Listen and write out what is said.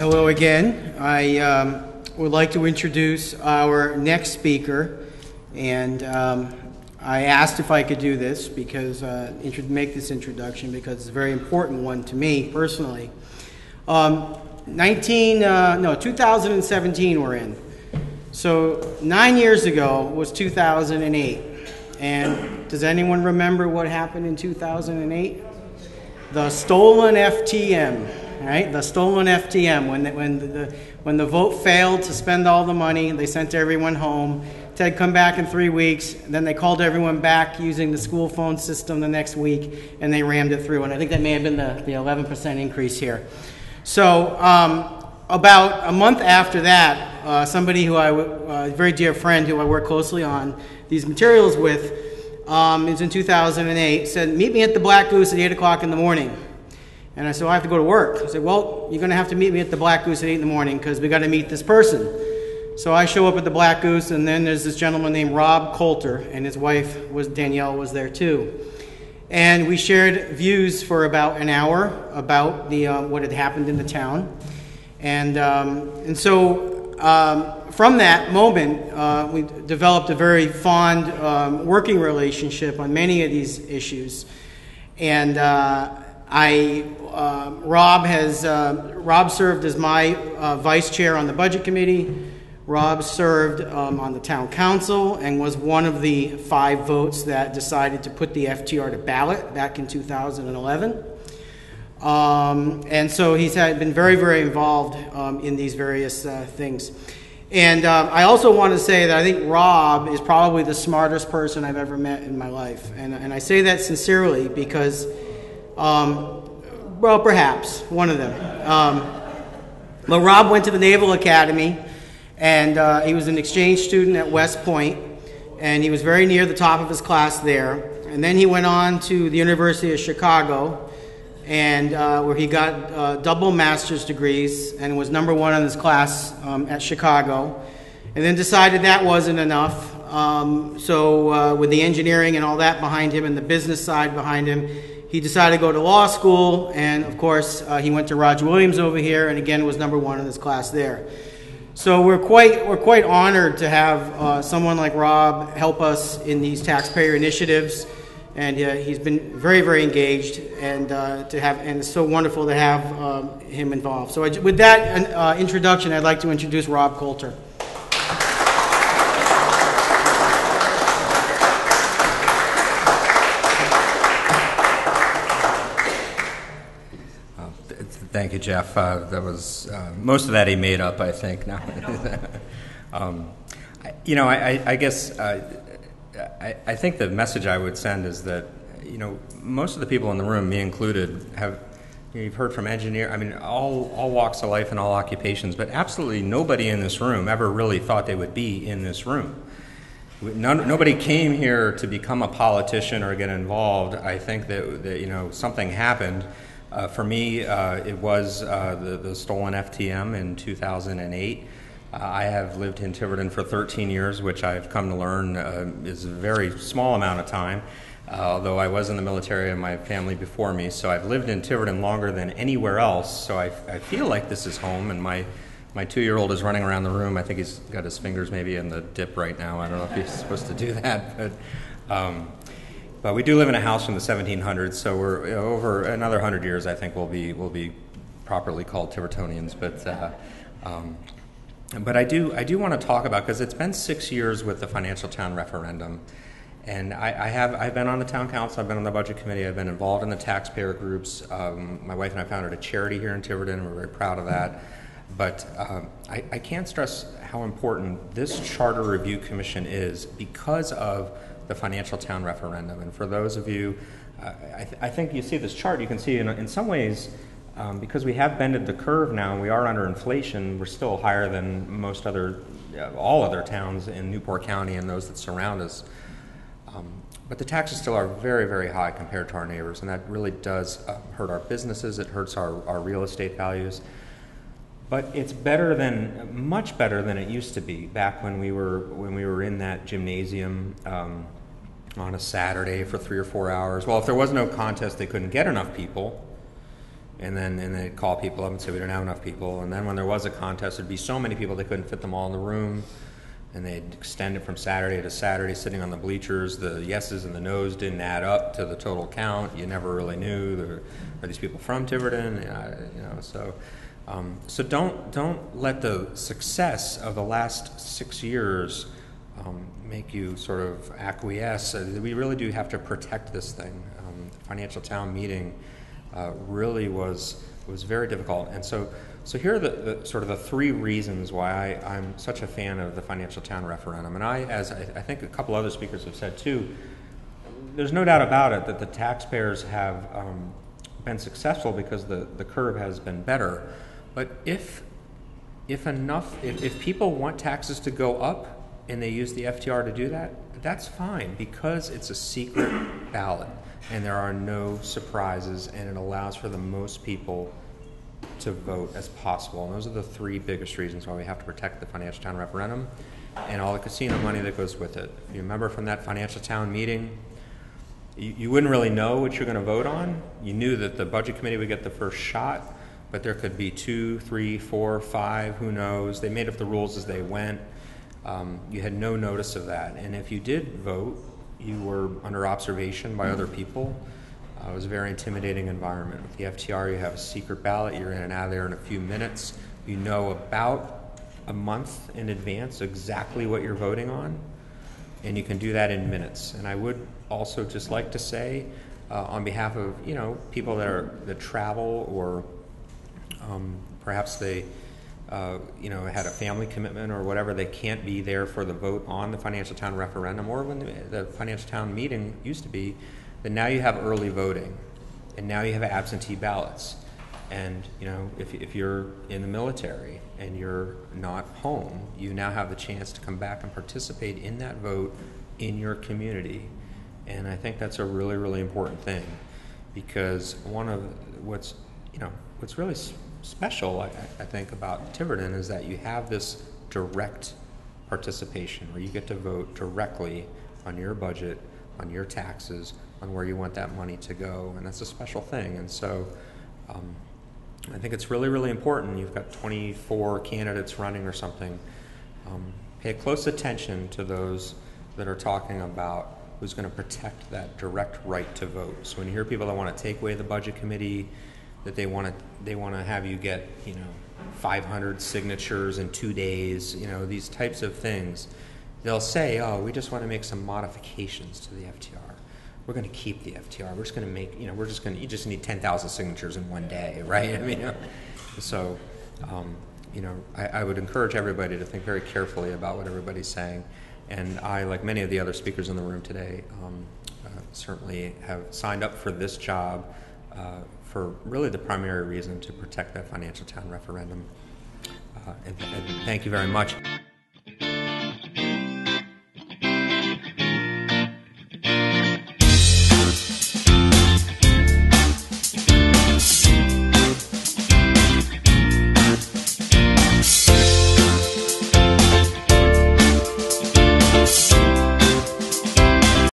Hello again. I would like to introduce our next speaker, and I asked if I could do this because make this introduction because it's a very important one to me personally. 2017 we're in. So 9 years ago was 2008, and does anyone remember what happened in 2008? The stolen FTM, right? The stolen FTM, when the vote failed to spend all the money, they sent everyone home. Said come back in 3 weeks. Then they called everyone back using the school phone system the next week, and they rammed it through. And I think that may have been the 11% increase here. So about a month after that, somebody who a very dear friend who I work closely on these materials with, is in 2008, said, meet me at the Black Goose at 8 o'clock in the morning. And I said, well, I have to go to work. I said, well, you're going to have to meet me at the Black Goose at 8 in the morning because we got to meet this person. So I show up at the Black Goose, and then there's this gentleman named Rob Coulter, and his wife, Danielle, was there too. And we shared views for about an hour about what had happened in the town. And so from that moment, we developed a very fond working relationship on many of these issues. And Rob served as my vice chair on the budget committee. Rob served on the town council and was one of the 5 votes that decided to put the FTR to ballot back in 2011. And so he's been very, very involved in these various things. And I also want to say that I think Rob is probably the smartest person I've ever met in my life. And I say that sincerely because, well, perhaps one of them. But Rob went to the Naval Academy, and he was an exchange student at West Point, and he was very near the top of his class there. And then he went on to the University of Chicago, and where he got double master's degrees and was number 1 in his class at Chicago, and then decided that wasn't enough. So with the engineering and all that behind him and the business side behind him, he decided to go to law school, and of course he went to Roger Williams over here, and again was number 1 in his class there. So we're quite honored to have someone like Rob help us in these taxpayer initiatives, and he's been very, very engaged, and it's so wonderful to have him involved. So with that introduction, I'd like to introduce Rob Coulter. Thank you, Jeff. That was most of that he made up, I think. Now, I guess I think the message I would send is that most of the people in the room, me included, you've heard from all walks of life and all occupations, but absolutely nobody in this room ever really thought they would be in this room. Nobody came here to become a politician or get involved. I think that something happened. For me, it was the stolen FTM in 2008. I have lived in Tiverton for 13 years, which I've come to learn is a very small amount of time, although I was in the military and my family before me. So I've lived in Tiverton longer than anywhere else, so I feel like this is home. And my 2-year-old is running around the room. I think he's got his fingers maybe in the dip right now. I don't know if he's supposed to do that, but we do live in a house from the 1700s, so we're over another 100 years. I think we'll be properly called Tivertonians. But I do want to talk about, because it's been 6 years with the Financial Town referendum, and I've been on the town council, I've been on the budget committee, I've been involved in the taxpayer groups. My wife and I founded a charity here in Tiverton, and we're very proud of that. But I can't stress how important this Charter Review Commission is because of the Financial Town referendum. And for those of you, I think you see this chart, you can see in some ways, because we have bended the curve now and we are under inflation, we're still higher than all other towns in Newport County and those that surround us. But the taxes still are very, very high compared to our neighbors, and that really does hurt our businesses, it hurts our real estate values. But it's much better than it used to be back when we were in that gymnasium on a Saturday for 3 or 4 hours. Well, if there was no contest, they couldn't get enough people. and they'd call people up and say we don't have enough people. And then when there was a contest, there'd be so many people they couldn't fit them all in the room, and they'd extend it from Saturday to Saturday, sitting on the bleachers. The yeses and the nos didn't add up to the total count. You never really knew, are these people from Tiverton? So don't let the success of the last 6 years make you sort of acquiesce. We really do have to protect this thing. The financial town meeting really was very difficult, and so here are the sort of the three reasons why I'm such a fan of the financial town referendum. And as I think a couple other speakers have said too, there's no doubt about it that the taxpayers have been successful because the curve has been better. But if people want taxes to go up and they use the FTR to do that, that's fine, because it's a secret ballot and there are no surprises, and it allows for the most people to vote as possible. And those are the three biggest reasons why we have to protect the financial town referendum and all the casino money that goes with it. If you remember from that financial town meeting, you wouldn't really know what you're going to vote on. You knew that the budget committee would get the first shot, but there could be 2, 3, 4, 5, who knows. They made up the rules as they went. You had no notice of that. And if you did vote, you were under observation by other people. It was a very intimidating environment. With the FTR, you have a secret ballot. You're in and out of there in a few minutes. You know about a month in advance exactly what you're voting on, and you can do that in minutes. And I would also just like to say, on behalf of people that travel, or perhaps they had a family commitment or whatever, they can't be there for the vote on the financial town referendum, or when the financial town meeting used to be, then now you have early voting, and now you have absentee ballots. And if you're in the military and you're not home, you now have the chance to come back and participate in that vote in your community. And I think that's a really, really important thing, because one of what's really special, I think, about Tiverton is that you have this direct participation where you get to vote directly on your budget, on your taxes, on where you want that money to go, and that's a special thing. And so I think it's really, really important. You've got 24 candidates running or something. Pay close attention to those that are talking about who's going to protect that direct right to vote. So when you hear people that want to take away the budget committee, that they want to have you get 500 signatures in 2 days, these types of things, they'll say, oh, we just want to make some modifications to the FTR. We're going to keep the FTR. We're just going to make, you just need 10,000 signatures in 1 day, right? So, I would encourage everybody to think very carefully about what everybody's saying. And I, like many of the other speakers in the room today, certainly have signed up for this job for really the primary reason to protect that financial town referendum. And thank you very much.